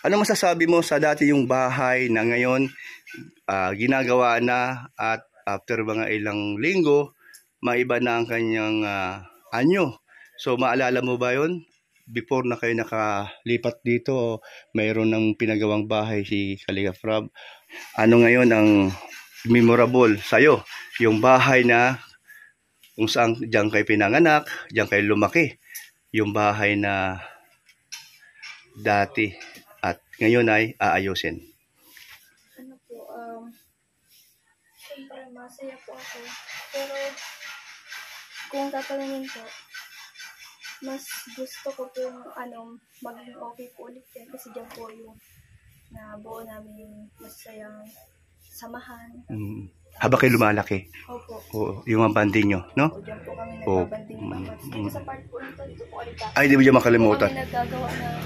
Ano masasabi mo sa dati yung bahay na ngayon ginagawa na at after mga ilang linggo, maiba na ang kanyang anyo. So maalala mo ba yon? Before na kayo nakalipat dito, mayroon ng pinagawang bahay si Kalingap Rab. Ano ngayon ang memorable sa'yo? Yung bahay na kung saan diyan kayo pinanganak, diyan kayo lumaki. Yung bahay na dati at ngayon ay aayusin. Ano po, siyempre masaya po ako. Pero kung tatanungin po, mas gusto ko po maging okay po ulit yan. Kasi dyan po yung nabuo namin masayang samahan. Habang kayo lumalaki. Opo. Oo, yung mga banding nyo, no? O, dyan po kami nagbabanding pa. Dito sa part po nito, dito po ulit ako. Ay, di mo dyan makalimutan. Kami naggagawa ng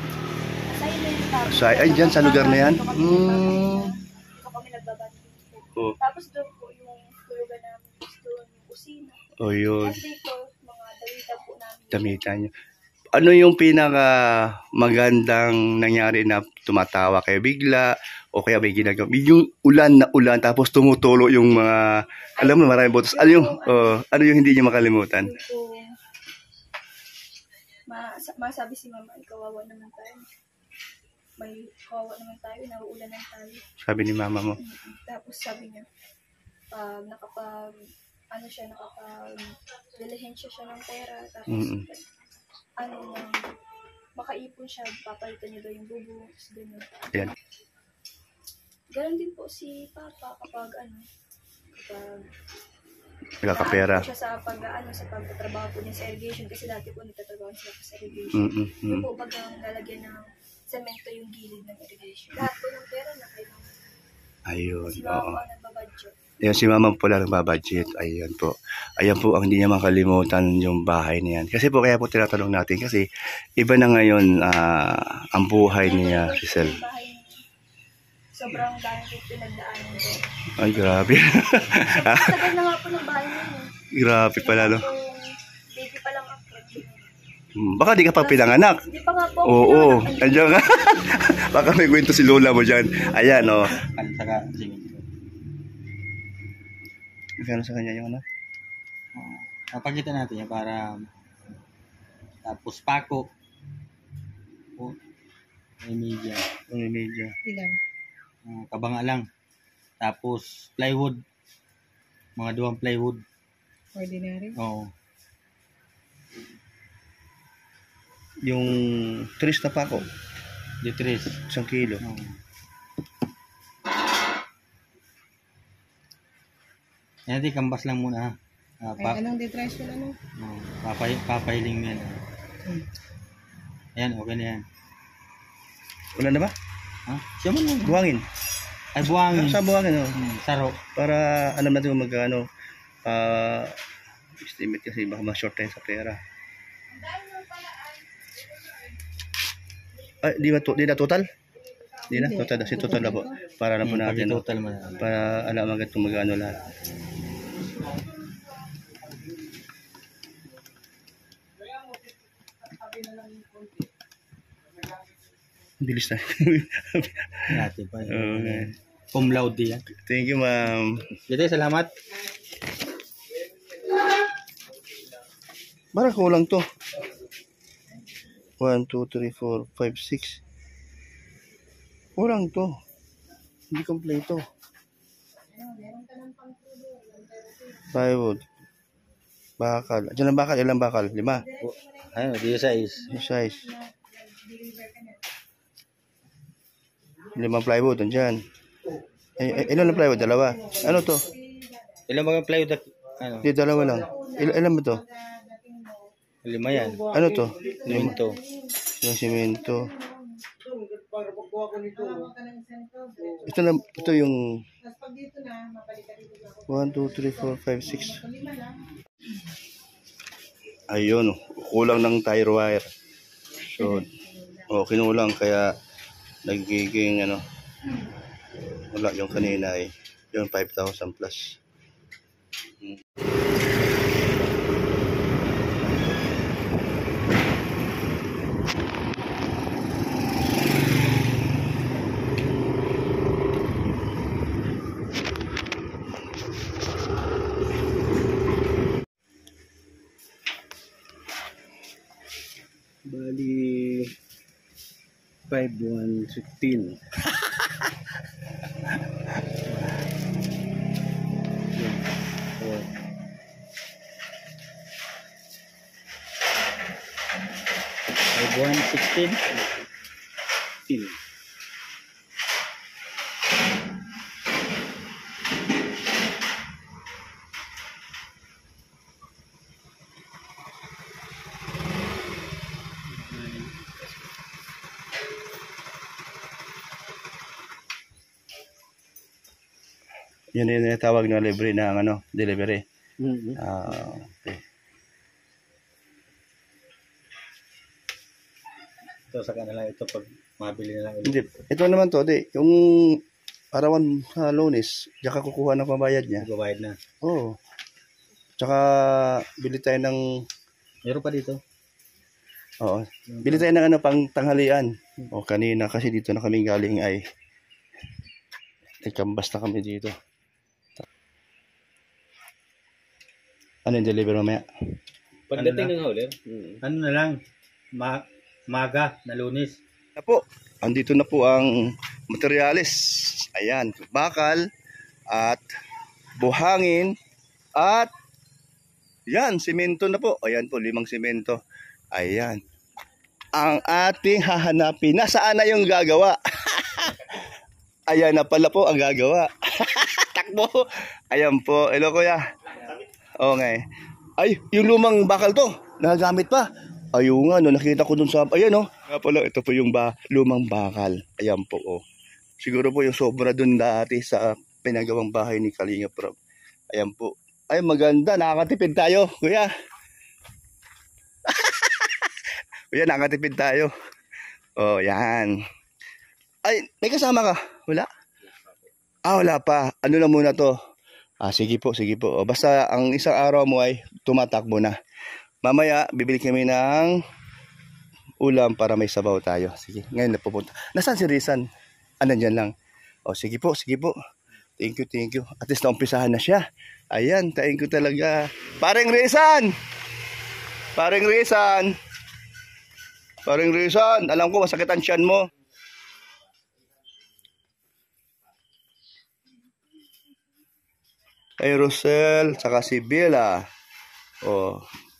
assignment. Ay, dyan sa lugar na yan? Dito kami nagbabanding po. Tapos doon po yung tulugan namin. Doon yung kusina. O yun. Tapos dito, mga dawita po namin. Damitan nyo. Ano yung pinaka magandang nangyari na tumatawa kayo bigla o kaya may ginagawa? Yung ulan na ulan tapos tumutulo yung mga, alam mo, maraming botos. Ano yung hindi niyo makalimutan? Masabi si Mama, kawawa naman tayo. May kawawa naman tayo, nauulanan tayo. Sabi ni Mama mo. Tapos sabi niya, nakapag-dilihensya siya ng pera. Tapos, makaipon siya, papalitan niya daw yung bubong, gano'n. Yan. Ganon din po si Papa kapag nagkakapera. Siya sa pagtatrabaho po niya sa irrigation kasi dati po nagtatrabaho siya sa irrigation. Yung po bagang lalagyan ng semento yung gilid ng irrigation. Lahat po ng pera na kailangan. Ayun, si Mama po ang nagbabudget. Yan, si Mama po lang nagbabudget. Ayun po. Ayan po ang hindi niya makalimutan yung bahay niyan. Kasi po kaya po tinatanong natin kasi iba na ngayon ang buhay niya, Rizal. Sobrang dami po pinagdaanan ko. Ay, grabe. Tagal na nga po ng bahay niya. Grabe pala, no? Baby pa lang ako. Baka di ka pa pinanganak. Hindi pa nga po. Oo, nandiyan ka. Baka may kwento si Lola mo dyan. Ayan, o. Magkano sa kanya yung ano? Papakita natin yan para tapos pako. May media. May media. Ilan? Kabanga lang. Tapos plywood. Mga 2 plywood. Ordinary? Oo. Yung 3 na pako. Di 3. 1 kilo. Oo. Yan natin, kambas lang muna. Ay, anong detrash mo ano? Papahiling mo yan. Ayan, okay na yan. Wala na ba? Ha? Siya mo lang. Buhangin. Ay, buhangin. Sa buhangin, o. Saro. Para alam natin kung magkano estimate kasi baka ma-short tayo sa pera. Ay, di na total? Di na total, kasi total na po. Para na po natin, no? Total man. Para alam agad kung magkano lahat. Bilis na. Natin pa. Okay. Cum laude yan. Thank you, ma'am. Dito, salamat. Para kulang to. 1, 2, 3, 4, 5, 6. Kulang to. Hindi kompleto. Plywood. Bakal. Diyan ang bakal. Ilang bakal? 5. Ayun, dito size. Yung size. 5 plywood. Andyan. Ilan ang plywood? 2. Ano to? Ilan mga plywood? Ano? Di, 2 lang. Ilan ba to? 5 yan. Ano to? Simento. Yung simento. Ito yung 1, 2, 3, 4, 5, 6. Ayun, kulang ng tire wire. So, kinulang kaya nagiging wala yung kanina ay yung 5,000 plus. Bali, 5,115. Oh. 116. 15. Yun yung tawag na libre na delivery. Okay. Ito sa kanila ito pag mabili na lang ulit. Hindi. Ito naman to, yung arawan sa Lunes, diyan ka kukuha ng pambayad niya. Magbabayad na. Oo. Tsaka bili tayo ng Meron pa dito. oo. Bili tayo ng pang tanghalian. O kanina kasi dito na kami galing ay nagkambas na kami dito. Ano yung deliver mamaya? Pagdating ng hauler, ano na lang, maga na Lunes. Na po, andito na po ang materyales. Ayan, bakal at buhangin at yan, simento na po. Ayan po, 5 simento. Ayan. Ang ating hahanapin. Nasaan na yung gagawa? Ayan na pala po ang gagawa. Takbo. Ayan po. Hello kuya. Okay. Ay, yung lumang bakal to. Nagagamit pa. Ayun nga, nakita ko dun sa... Ayan Nga pala, ito po yung lumang bakal. Ayan po Siguro po yung sobra dun dati sa pinagawang bahay ni Kalinga Prab. Ayan po. Ay, maganda. Nakakatipid tayo, kuya. Kuya, nakakatipid tayo. Oh, yan. Ay, may kasama ka? Wala? Wala pa. Ano na muna to? Sige po, sige po. Basta ang isang araw mo ay tumatakbo na. Mamaya, bibili kami ng ulam para may sabaw tayo. Sige, ngayon na pupunta. Nasaan si Rizan? Nandyan lang. Sige po, sige po. Thank you, thank you. At least naumpisahan na siya. Ayan, thank you talaga. Paring Rizan! Paring Rizan! Paring Rizan, alam ko masakit ang tiyan mo. Ay Rosel, saka si Bella.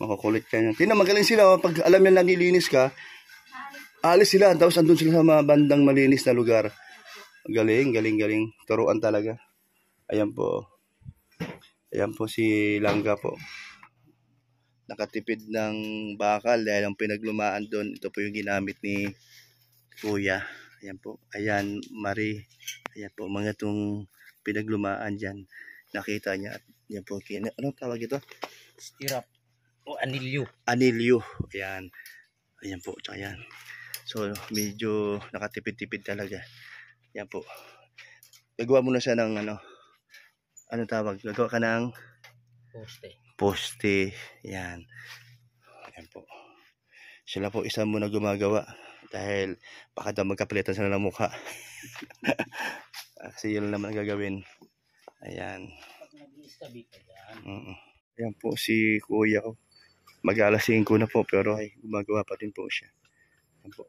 Makukulit ka niyan. Tingnan, magaling sila. Pag alam nila nililinis ka, alis sila. Tapos andun sila sa mga bandang malinis na lugar. Galing, galing, galing. Turuan talaga. Ayan po. Ayan po si Langga po. Nakatipid ng bakal dahil ang pinaglumaan doon. Ito po yung ginamit ni Kuya. Ayan po. Ayan, Marie. Ayan po, mga itong pinaglumaan dyan. Nakita niya. At yan po. Ano tawag ito? Stirrup. O anilyo. Anilyo. Ayan. Ayan po. Tsaka yan. So, medyo nakatipid-tipid talaga. Yan po. Gagawa mo na siya ng ano tawag? Gagawa ka ng poste. Yan. Yan po. Sila po isa muna gumagawa. Dahil baka daw magkapalitan sila ng mukha. Kasi yun naman gagawin. Ayan. Ayan po si Kuya ko. Mag-alasing ko na po pero ay gumagawa pa din po siya. Ayan po.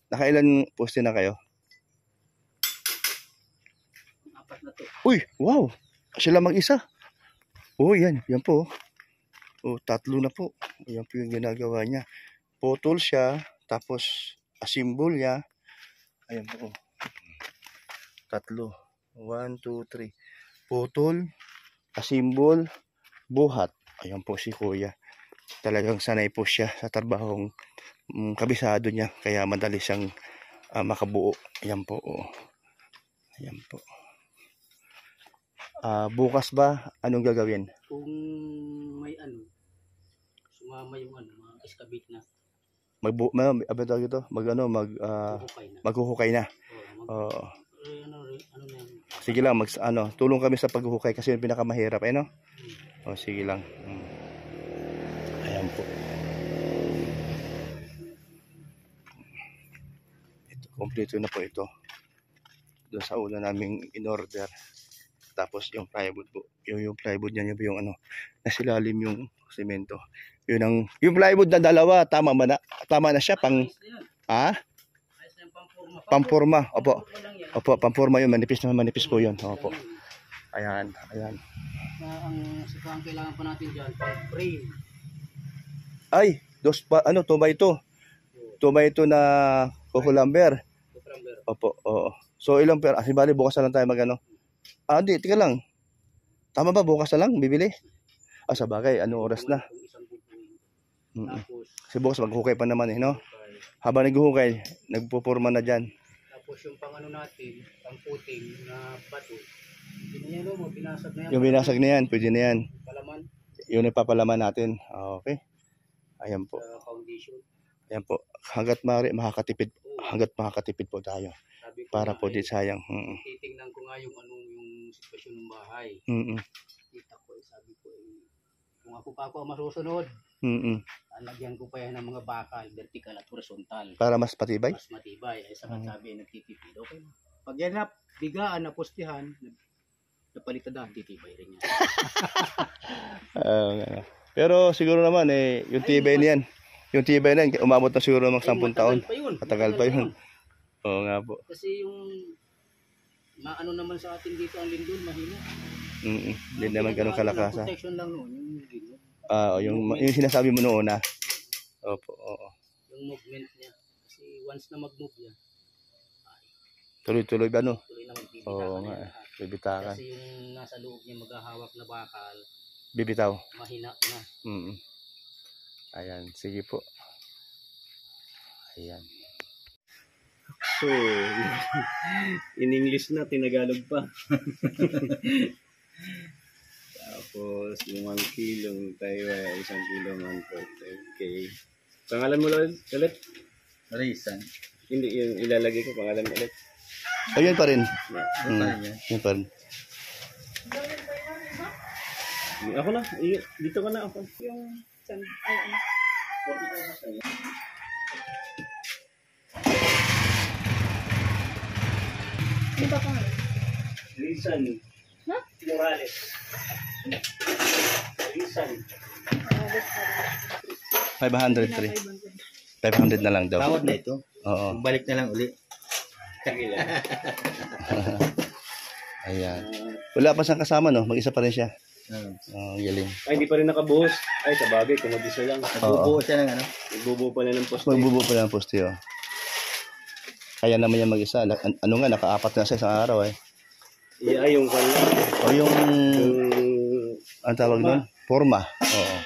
Nakailan poste na kayo? 4 na to. Uy, wow. Sila mag-isa. Yan. Yan po. 3 na po. Ayan po yung ginagawa niya. Putol siya. Tapos asimbol niya. Ayan po. 3. 1, 2, 3. Putol, asimbol, buhat. Ayan po si Kuya. Talagang sanay po siya sa trabahong kabisado niya. Kaya madali siyang makabuo. Ayan po. Ayan po. Bukas ba, anong gagawin? Kung may sumama yung mga excavate na. Maghuhukay na. Sige lang, tulong kami sa paghuhukay kasi yung pinakamahirap, no? Sige lang. Ayan po. Ito, kompleto na po ito. Doon sa una naming in-order. Tapos yung plywood po. Yung plywood niya po yung ano, nasilalim yung semento. Yun ang, yung plywood na dalawa, tama na siya pang, Ayos na yan. ha? Ayos na yung pamporma. Pamporma, opo. Pamporma lang yan. Opo, pamporma yun, manipis po yun. Opo. Ayan. Na ang saka ang kailangan pa natin dyan, pang frame. Ay, 2x2 na kukulamber. Cucumber. Opo, oo. So ilang pera? Kasi bali bukas na lang tayo magano. Hindi, tika lang. Tama ba bukas na lang bibili? Sa bagay, ano oras na? Kung isang bubuin. Mm. Tapos, Kasi bukas maghukay pa naman no? Habang naghuhukay, nagpupurma na dyan. tapos yung pang ano natin, pang puting na bato. Yan mo, binasag na yan. Yung binasag na yan, pwede na yan. Palaman Yung nagpapalaman natin. Okay. Ayan po. sa foundation. Ayan po. Hanggat makakatipid po tayo. Sabi ko Para nga, po di sayang. titingnan ko nga yung yung sitwasyon ng bahay. Kita ko, sabi ko, kung ako pa ang masusunod, alagyan ko pa yan ng mga bakal, vertical at horizontal. Para mas patibay? Mas matibay. Ay sa sabi, nagtitipid. Okay. Pag yan na, bigaan na postihan, napalitada, titibay rin yan. Pero siguro naman yung tibay niyan. Yung tibay na yan, umabot na siguro ng 10 taon. Matagal pa yun. Oo nga po. Kasi yung maano naman sa atin dito ang lindol, mahina. Hindi naman ganun kalakas. Protection lang noon, yung lindol. Yung sinasabi mo noon na. Opo, oo. Yung movement niya. Kasi once na mag-move yan, Tuloy-tuloy ba no? tuloy na magbibitakan Oo na nga. yan lahat. Bibitakan. Kasi yung nasa loob niya maghahawak na bakal, Bibitaw. mahina na. Ayan, sige po. Ayan. So, in English na, tinagalog pa. Tapos, 5 kilong tayo ay 1 kilo 1.5. Okay. Pangalan mo ulit? Rizan. Hindi, yung ilalagay ko, pangalan mo ulit. Ayun pa rin. Yan. Yun pa rin. Ako na, dito ka na ako. Yung sand, ay, ano. Ano ba pangalan? Rizan. Ha? Morales. Rizan. 503. 500 na lang daw. Tawad na ito. Oo. Balik na lang uli. Kagila. Ayan. Wala pa siyang kasama no? Mag-isa pa rin siya. Galing. Ay, hindi pa rin nakabuhos. Ay, sa bagay, kung mag-isa lang. Nagbubuo siya ng ano? Nagbubuo pa na ng poste. Magbubuo pa lang poste oh. Kaya naman yan mag-isa. Ano nga, naka-4 na sa isang araw Yeah, yung kanya. O yung... Ang tawag nun? Forma. Oo.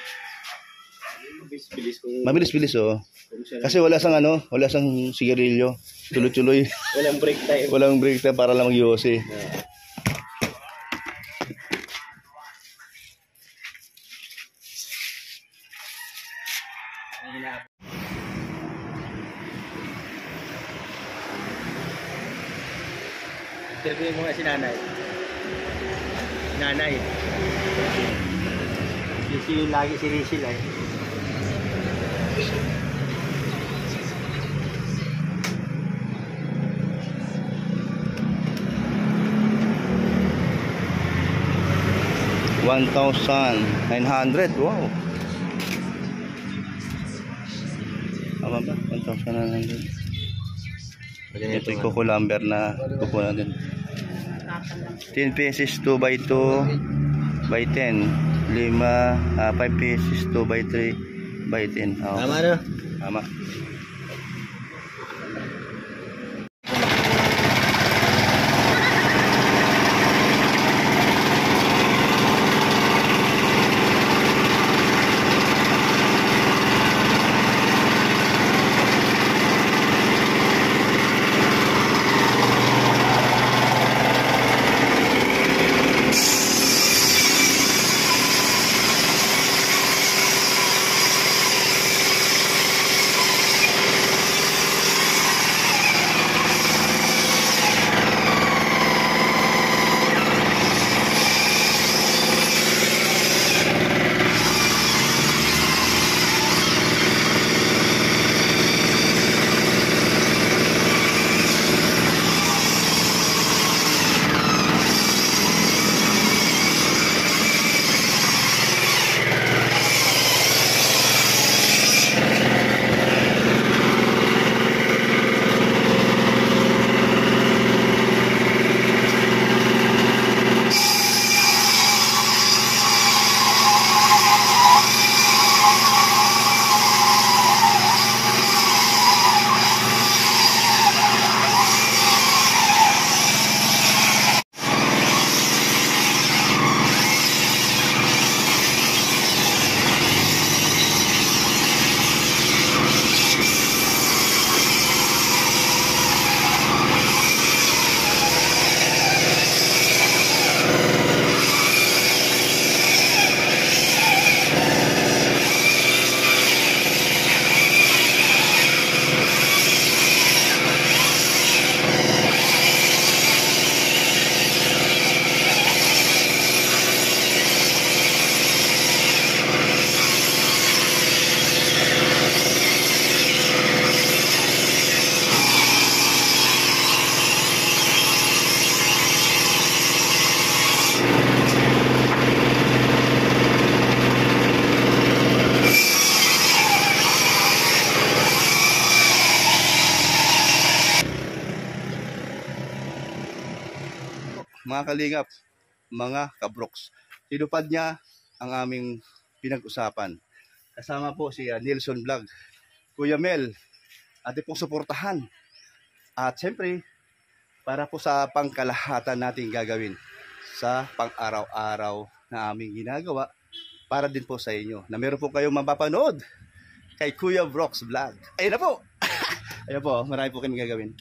Bilis-bilis kung... Mabilis-bilis oh. kung siya- Kasi wala sang sigarilyo. Tuloy-tuloy. walang break time. Walang break time para lang mag-yosi. Interview mo nga si nanay. Nanay. Yung lagi si Rachel ay. $1,900. Wow. Tama ba? 1,900. Ito yung kukulamber na kukunan din. 10 pieces 2x2 by 10. 5 pieces 2x3 by 10. Oh. Tama no? Tama. mga kalingap, mga kabroks. Tinupad niya ang aming pinag-usapan. Kasama po si Nelson Vlog, Kuya Mel, ating pong suportahan. At siyempre, para po sa pangkalahatan natin gagawin sa pang-araw-araw na aming ginagawa, para din po sa inyo, na meron po kayong mapapanood kay Kuya Brooks Vlog. Ayun na po! Ayun po, marami po kami gagawin.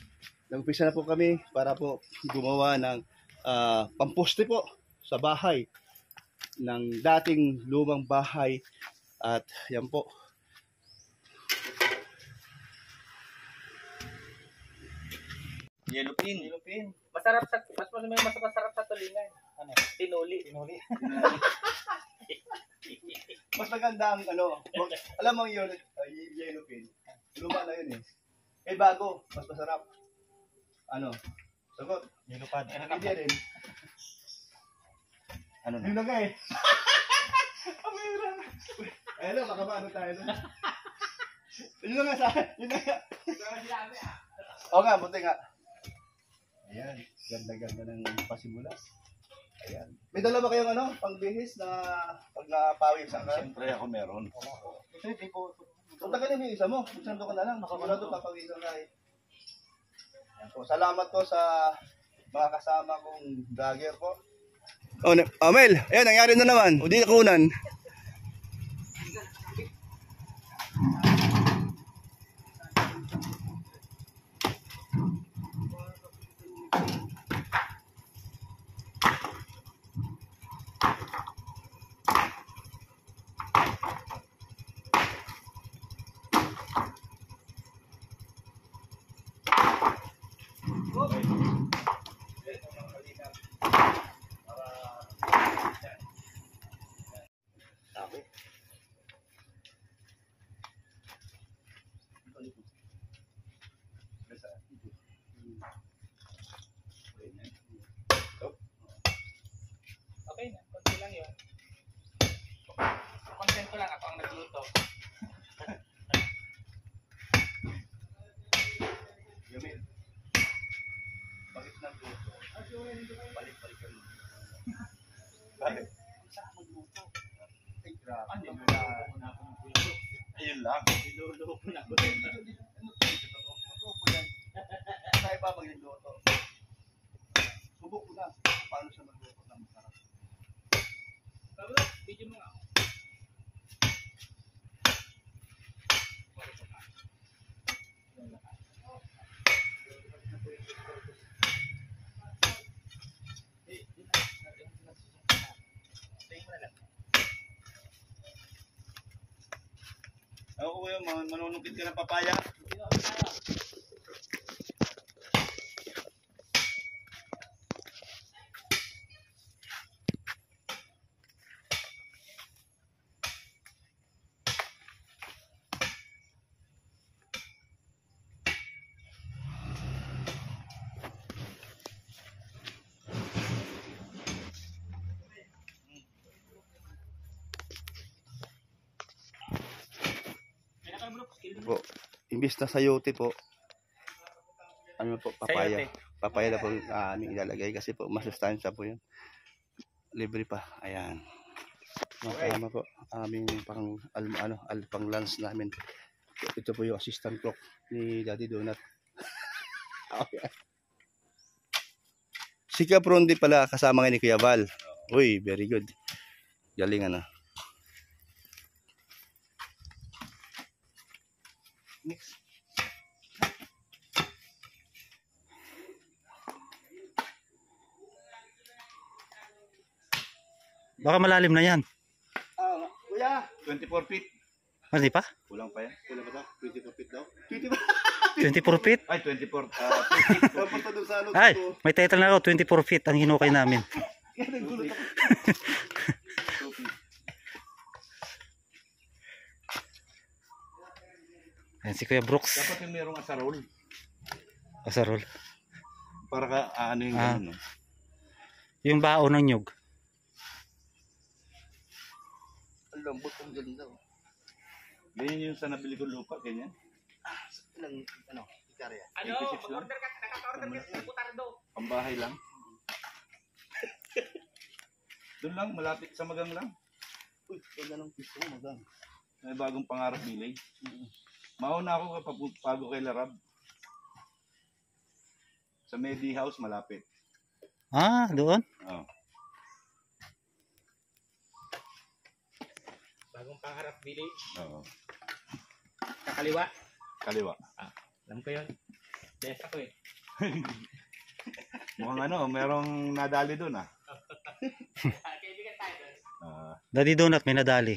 Nag-umpisa na po kami para po gumawa ng pamposte po sa bahay ng dating lumang bahay. At yan po. Yellow pin. Masarap sa masarap sa tulingan. Ano? Tinuli. Mas maganda ang alam mo yung yellow pin. Luma na yun eh. Eh bago, mas masarap. Sagot. Yellow pad. Hindi rin. Ano na? Yung na nga eh. Amira. Ayun, baka maano tayo na. Yun na nga sa akin. Yun na nga. Oo nga, buti nga. Ayan, ganda-ganda ng pasimula. Ayan. May dala ba kayong pangbihis na pag napawis ang Siyempre ako meron. Punta ka na yung isa mo. Magsando ka na lang. Wala doon papawisan ka eh. Ayan po. Salamat po sa mga kasama kong vlogger po. Mel, ayan, nangyari na naman. O di nakunan. Okay na, konti lang yun. Content ko lang, ako ang nagluto. Yumil. Bakit nagluto? Balik-balik ka mo. Bakit? Saan magluto? Ay, grabe. Ayun lang. Niluluto na ko. Tayo pa magluluto. Subok ko na. Paano siya magluto ng masarap? Video mo nga. Ako kuya, manunungkit ka ng papaya. Po, imbis na sayote po, po, papaya. Sayote. Papaya na po aming ilalagay kasi po masustansya po yun. Libre pa. Ayan. Masama po aming pang lunch namin. Ito po yung assistant cook ni Daddy Donut. Okay. Si Caprondi pala kasama ngayon ni Kuya Val. Uy, very good. Galing Next. Baka malalim na yan. Kuya, 24 feet. Hindi pa? Kulang pa yan. kulang ba ito? 24 feet daw? 24 feet? Ay, 24. feet. Papunta doon sa Ay, may title na ako, 24 feet ang hinukay namin. Kaya nagulat ako. Ayan si Kuya Brooks. Dapat yung merong asarol. Asarol. Para ka, ano yung Ah. gano'n, no? Yung bao ng nyug. Ang lambot ang ganda. Ganyan yung sa nabili ko lupa, ganyan. Ilang, hektarya? Ano, 86 lang. mag-order ka, naka-order ka sa Putardo. Pambahay lang. Doon lang, malapit sa Magang lang. Uy, ganda ng pisto mo, Magang. May bagong Pangarap Village. Mauna ako bago kay Larab. Sa Medi House, malapit. Ah, doon? Oh. Bagong Pangarap Village. Oo. Kakaliwa. Kaliwa. Alam ko yun. Best ako eh. Mukhang merong nadali doon ah. Kaibigan tayo doon. Daddy Donut, may nadali.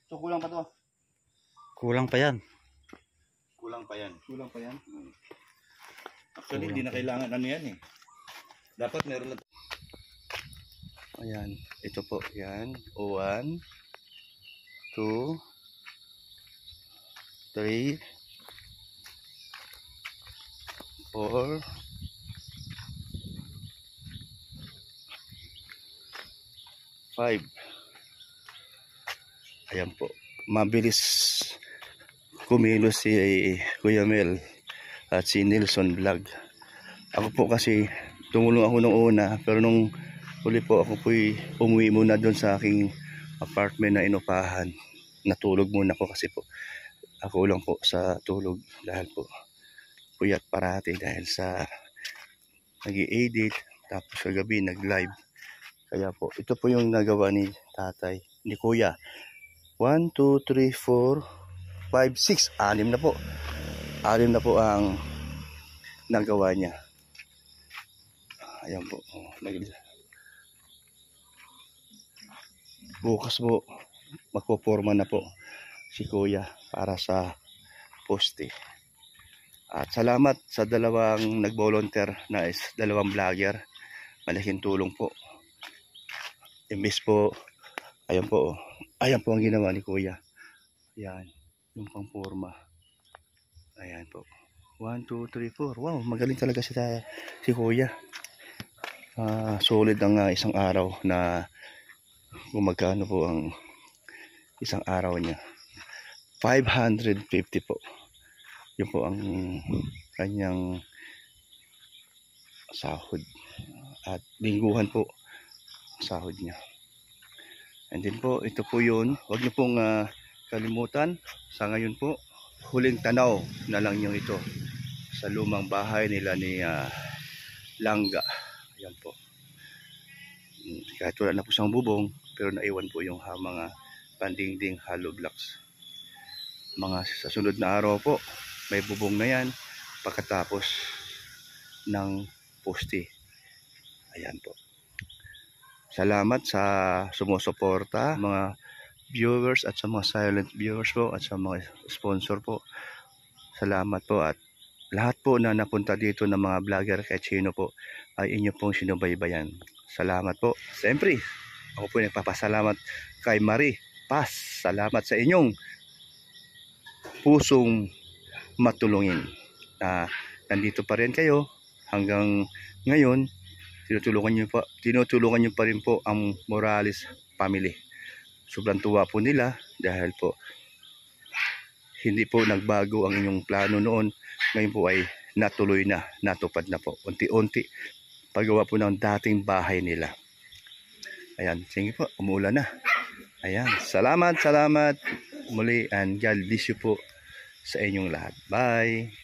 So, kulang pa to. Kulang pa yan. Kulang pa yan. Kulang pa yan. Actually, hindi na kailangan yan eh. Dapat meron na. Ayan, ito po, yan. 1, 2, 3, 4, 5. Ayan po. Mabilis kumilos si Kuya Mel at si Nelson Vlog. Ako po kasi tumulong ako nung una, pero nung huli po ako po'y umuwi muna doon sa aking apartment na inupahan. Natulog muna po kasi po ako lang po sa tulog dahil po puyat parati dahil sa nag-i-edit tapos kagabi nag-live. Kaya po ito po yung nagawa ni tatay, ni kuya. 1, 2, 3, 4, 5, 6, 6 na po. 6 na po ang nagawa niya. Ayan po. Bukas po magpoporma na po si kuya para sa poste. At salamat sa dalawang nag-volunteer na dalawang vlogger. Malaking tulong po. Imbis po, ayan po. Ayan po ang ginawa ni kuya. Ayan, yung pangporma. Ayan po. 1, 2, 3, 4. Wow, magaling talaga si kuya. Solid ang isang araw na kung magkano po ang isang araw niya. 550 po. Yun po ang kanyang sahod. At lingguhan po sahod niya. And then po, ito po yun. Huwag niyo pong kalimutan. Sa ngayon po, huling tanaw na lang yung ito. Sa lumang bahay nila ni Langga. Ayan po. Kahit wala na po siyang bubong, pero naiwan po yung mga pandingding hollow blocks. Mga sa sunod na araw po, may bubong na yan pagkatapos ng poste. Ayan po. Salamat sa sumusuporta, mga viewers at sa mga silent viewers po at sa mga sponsor po. Salamat po at lahat po na napunta dito ng mga vlogger kahit sino po ay inyo pong sinubaybayan. Salamat po. Siyempre, ako po nagpapasalamat kay Marie Paz. Salamat sa inyong pusong matulungin. Nandito pa rin kayo hanggang ngayon. Tinutulungan nyo pa rin po ang Morales family. Sobrang tuwa po nila dahil po hindi po nagbago ang inyong plano noon. Ngayon po ay natuloy na, natupad na po. Unti-unti paggawa po ng dating bahay nila. Ayan, sige po, umuulan na. Ayan, salamat muli and God bless you po sa inyong lahat. Bye!